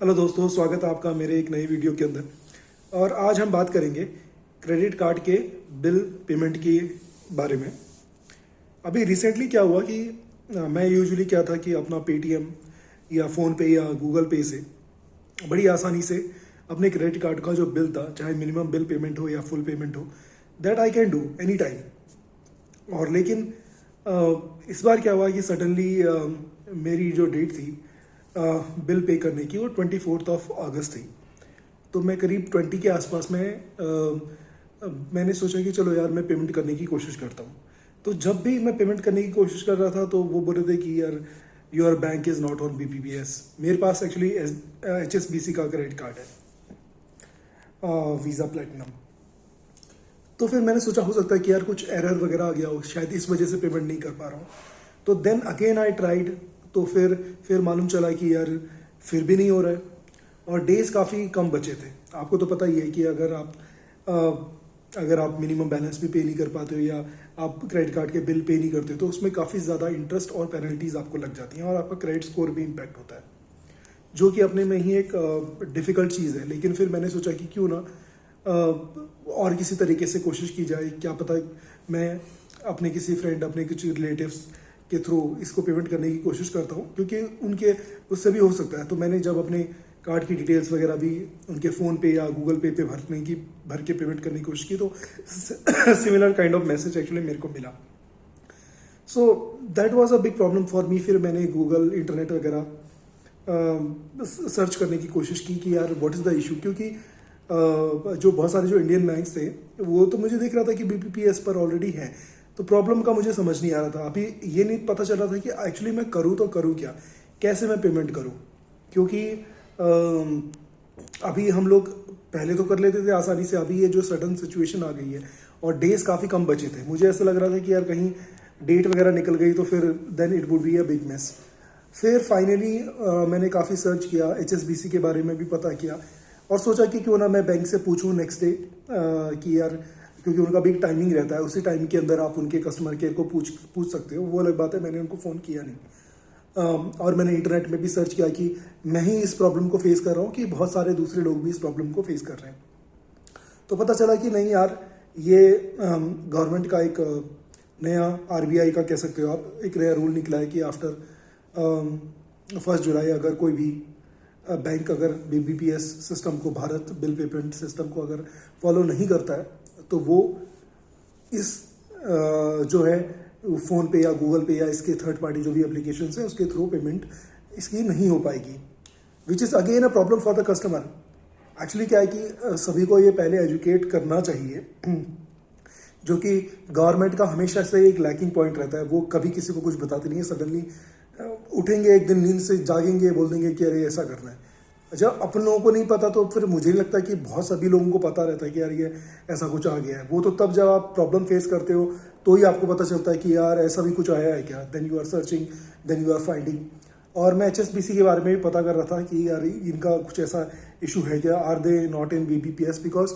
Hello दोस्तों, स्वागत है आपका मेरे एक नई वीडियो के अंदर। और आज हम बात करेंगे क्रेडिट कार्ड के बिल पेमेंट के बारे में। अभी रिसेंटली क्या हुआ कि मैं यूजुअली क्या था कि अपना पेटीएम या फ़ोनपे या गूगल पे से बड़ी आसानी से अपने क्रेडिट कार्ड का जो बिल था, चाहे मिनिमम बिल पेमेंट हो या फुल पेमेंट हो, that I can do any time. और लेकिन इस बार क्या हुआ कि सडनली मेरी जो डेट थी बिल पे करने की, वो 24 अगस्त थी। तो मैं करीब 20 के आसपास में मैंने सोचा कि चलो यार मैं पेमेंट करने की कोशिश करता हूँ। तो जब भी मैं पेमेंट करने की कोशिश कर रहा था तो वो बोल रहे थे कि यार your bank is not on BPPS। मेरे पास एक्चुअली HSBC का क्रेडिट कार्ड है, वीज़ा प्लेटिनम। तो फिर मैंने सोचा हो सकता है कि यार कुछ एरर वगैरह आ गया हो, शायद इस वजह से पेमेंट नहीं कर पा रहा हूँ। तो देन अगेन आई ट्राइड, तो फिर मालूम चला कि यार फिर भी नहीं हो रहा है। और डेज काफ़ी कम बचे थे। आपको तो पता ही है कि अगर आप मिनिमम बैलेंस भी पे नहीं कर पाते हो या आप क्रेडिट कार्ड के बिल पे नहीं करते हो तो उसमें काफ़ी ज़्यादा इंटरेस्ट और पेनल्टीज़ आपको लग जाती हैं और आपका क्रेडिट स्कोर भी इम्पैक्ट होता है, जो कि अपने में ही एक डिफ़िकल्ट चीज़ है। लेकिन फिर मैंने सोचा कि क्यों ना और किसी तरीके से कोशिश की जाए, क्या पता मैं अपने किसी फ्रेंड, अपने कुछ रिलेटिव्स के थ्रू इसको पेमेंट करने की कोशिश करता हूँ, क्योंकि उनके उससे भी हो सकता है। तो मैंने जब अपने कार्ड की डिटेल्स वगैरह भी उनके फ़ोन पे या गूगल पे भर के पेमेंट करने की कोशिश की, तो similar kind of message actually मेरे को मिला। So that was a big problem for me. फिर मैंने गूगल इंटरनेट वगैरह सर्च करने की कोशिश की कि यार व्हाट इज़ द इशू, क्योंकि जो बहुत सारे जो इंडियन बैंक्स थे वो तो मुझे दिख रहा था कि BPPS पर ऑलरेडी है। तो प्रॉब्लम का मुझे समझ नहीं आ रहा था। अभी ये नहीं पता चल रहा था कि एक्चुअली मैं करूँ तो करूँ क्या, कैसे मैं पेमेंट करूँ। क्योंकि अभी हम लोग पहले तो कर लेते थे आसानी से, अभी ये जो सडन सिचुएशन आ गई है और डेज काफ़ी कम बचे थे, मुझे ऐसा लग रहा था कि यार कहीं डेट वगैरह निकल गई तो फिर then it would be a big mess. फिर फाइनली मैंने काफ़ी सर्च किया, HSBC के बारे में भी पता किया और सोचा कि क्यों ना मैं बैंक से पूछूं नेक्स्ट डे कि यार, क्योंकि उनका भी एक टाइमिंग रहता है, उसी टाइम के अंदर आप उनके कस्टमर केयर को पूछ सकते हो। वो अलग बात है, मैंने उनको फ़ोन किया नहीं। और मैंने इंटरनेट में भी सर्च किया कि मैं ही इस प्रॉब्लम को फेस कर रहा हूँ कि बहुत सारे दूसरे लोग भी इस प्रॉब्लम को फेस कर रहे हैं। तो पता चला कि नहीं यार, ये गवर्नमेंट का एक नया RBI का कह सकते हो आप, एक नया रूल निकला है कि आफ्टर 1 जुलाई अगर कोई भी बैंक अगर BPPS सिस्टम को, भारत बिल पेमेंट सिस्टम को अगर फॉलो नहीं करता है तो वो इस जो है फ़ोन पे या गूगल पे या इसके थर्ड पार्टी जो भी एप्लीकेशन है उसके थ्रू पेमेंट इसकी नहीं हो पाएगी, which is again a problem for the customer. Actually क्या है कि सभी को ये पहले एजुकेट करना चाहिए, जो कि गवर्नमेंट का हमेशा से एक लैकिंग पॉइंट रहता है। वो कभी किसी को कुछ बताते नहीं है। सडनली उठेंगे एक दिन नींद से, जागेंगे, बोल देंगे कि अरे ऐसा करना है। जब अपन लोगों को नहीं पता तो फिर मुझे नहीं लगता कि बहुत सभी लोगों को पता रहता है कि यार ये ऐसा कुछ आ गया है। वो तो तब जब आप प्रॉब्लम फेस करते हो तो ही आपको पता चलता है कि यार ऐसा भी कुछ आया है क्या, then you are searching, then you are finding. और मैं HSBC के बारे में भी पता कर रहा था कि यार इनका कुछ ऐसा इशू है क्या, are they not in BPPS, because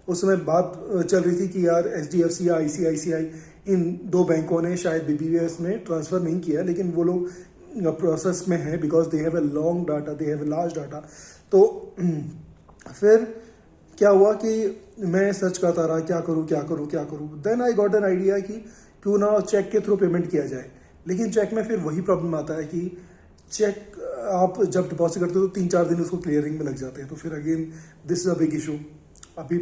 उस समय बात चल रही थी कि यार HDFC या ICICI इन 2 बैंकों ने शायद BPPS में ट्रांसफ़र नहीं किया, लेकिन वो लोग प्रोसेस में है because they have a long data, they have a large data. तो फिर क्या हुआ कि मैं सर्च करता रहा, क्या करूँ। Then I got an idea कि क्यों ना चेक के थ्रू पेमेंट किया जाए। लेकिन चेक में फिर वही प्रॉब्लम आता है कि चेक आप जब डिपॉजिट करते हो तो 3-4 दिन उसको क्लियरिंग में लग जाते हैं। तो फिर again this is a big issue. अभी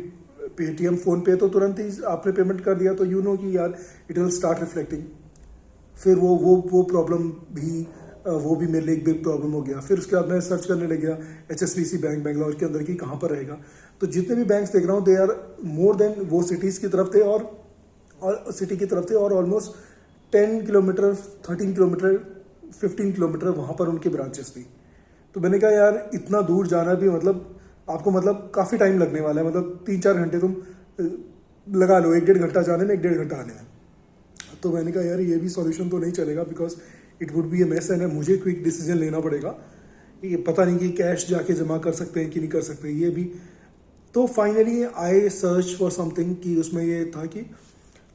पेटीएम, फ़ोन पे तो तुरंत ही आपने पेमेंट कर दिया तो यू नो कि यार इट विल स्टार्ट रिफ्लेक्टिंग। फिर वो प्रॉब्लम भी वो भी मेरे लिए एक बिग प्रॉब्लम हो गया। फिर उसके बाद मैं सर्च करने लग गया HSBC बैंक बेंगलोर के अंदर की कहाँ पर रहेगा। तो जितने भी बैंक्स देख रहा हूँ दे आर मोर देन, वो सिटीज़ की तरफ थे और सिटी की तरफ थे और ऑलमोस्ट 10 किलोमीटर, 13 किलोमीटर, 15 किलोमीटर वहाँ पर उनकी ब्रांचेस थी। तो मैंने कहा यार इतना दूर जाना भी आपको काफ़ी टाइम लगने वाला है, 3-4 घंटे तुम लगा लो, 1-1.5 घंटा जाने में, 1-1.5 घंटा आने में। तो मैंने कहा यार ये भी सॉल्यूशन तो नहीं चलेगा, because it would B A mess and मुझे क्विक डिसीजन लेना पड़ेगा। ये पता नहीं कि कैश जाके जमा कर सकते हैं कि नहीं कर सकते ये भी। तो finally I search for something कि उसमें ये था कि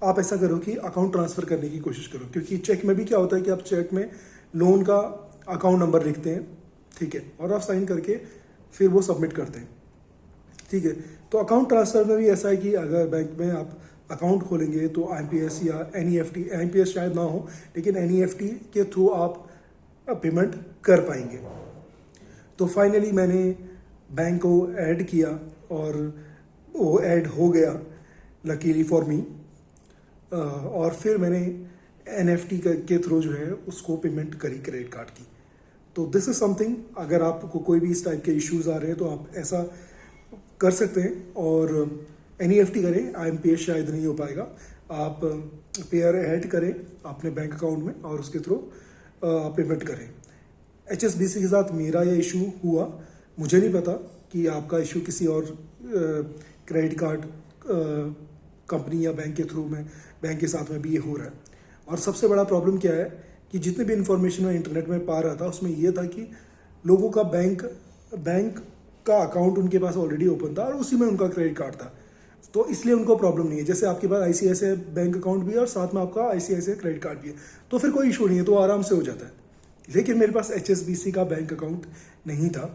आप ऐसा करो कि अकाउंट ट्रांसफ़र करने की कोशिश करो, क्योंकि चेक में भी क्या होता है कि आप चेक में लोन का अकाउंट नंबर लिखते हैं, ठीक है, और आप साइन करके फिर वो सबमिट करते हैं। ठीक है, तो अकाउंट ट्रांसफ़र में भी ऐसा है कि अगर बैंक में आप अकाउंट खोलेंगे तो IMPS या NEFT, IMPS शायद ना हो, लेकिन NEFT के थ्रू आप पेमेंट कर पाएंगे। तो फाइनली मैंने बैंक को ऐड किया और वो ऐड हो गया लकीली फॉर मी, और फिर मैंने NFT के थ्रू जो है उसको पेमेंट करी क्रेडिट कार्ड की। तो दिस इज़ समथिंग, अगर आपको कोई भी इस टाइप के इश्यूज आ रहे हैं तो आप ऐसा कर सकते हैं और NEFT करें। IMPS शायद नहीं हो पाएगा, आप पेयर ऐड करें अपने बैंक अकाउंट में और उसके थ्रू पेमेंट करें। HSBC के साथ मेरा ये इशू हुआ, मुझे नहीं पता कि आपका इशू किसी और क्रेडिट कार्ड कंपनी या बैंक के थ्रू में, बैंक के साथ में भी ये हो रहा है। और सबसे बड़ा प्रॉब्लम क्या है कि जितने भी इन्फॉर्मेशन मैं इंटरनेट में पा रहा था उसमें ये था कि लोगों का बैंक का अकाउंट उनके पास ऑलरेडी ओपन था और उसी में उनका क्रेडिट कार्ड था, तो इसलिए उनको प्रॉब्लम नहीं है। जैसे आपके पास ICICI बैंक अकाउंट भी है और साथ में आपका ICICI क्रेडिट कार्ड भी है, तो फिर कोई इशू नहीं है, तो आराम से हो जाता है। लेकिन मेरे पास HSBC का बैंक अकाउंट नहीं था,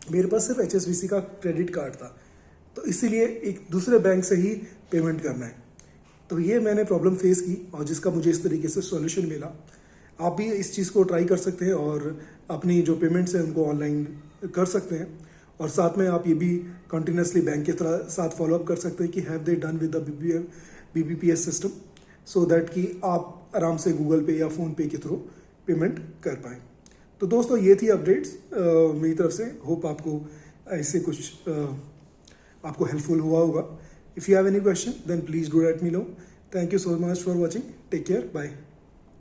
मेरे पास सिर्फ HSBC का क्रेडिट कार्ड था, तो इसीलिए एक दूसरे बैंक से ही पेमेंट करना है। तो ये मैंने प्रॉब्लम फेस की और जिसका मुझे इस तरीके से सॉल्यूशन मिला। आप भी इस चीज़ को ट्राई कर सकते हैं और अपनी जो पेमेंट्स हैं उनको ऑनलाइन कर सकते हैं, और साथ में आप ये भी कंटिन्यूसली बैंक के साथ फॉलोअप कर सकते हैं कि have they done with the BBPS system, so that कि आप आराम से गूगल पे या फ़ोन पे के थ्रू पेमेंट कर पाएँ। तो दोस्तों ये थी अपडेट्स मेरी तरफ से। होप आपको ऐसे कुछ आपको हेल्पफुल हुआ होगा। If you have any question then please do let me know. Thank you so much for watching, take care, bye.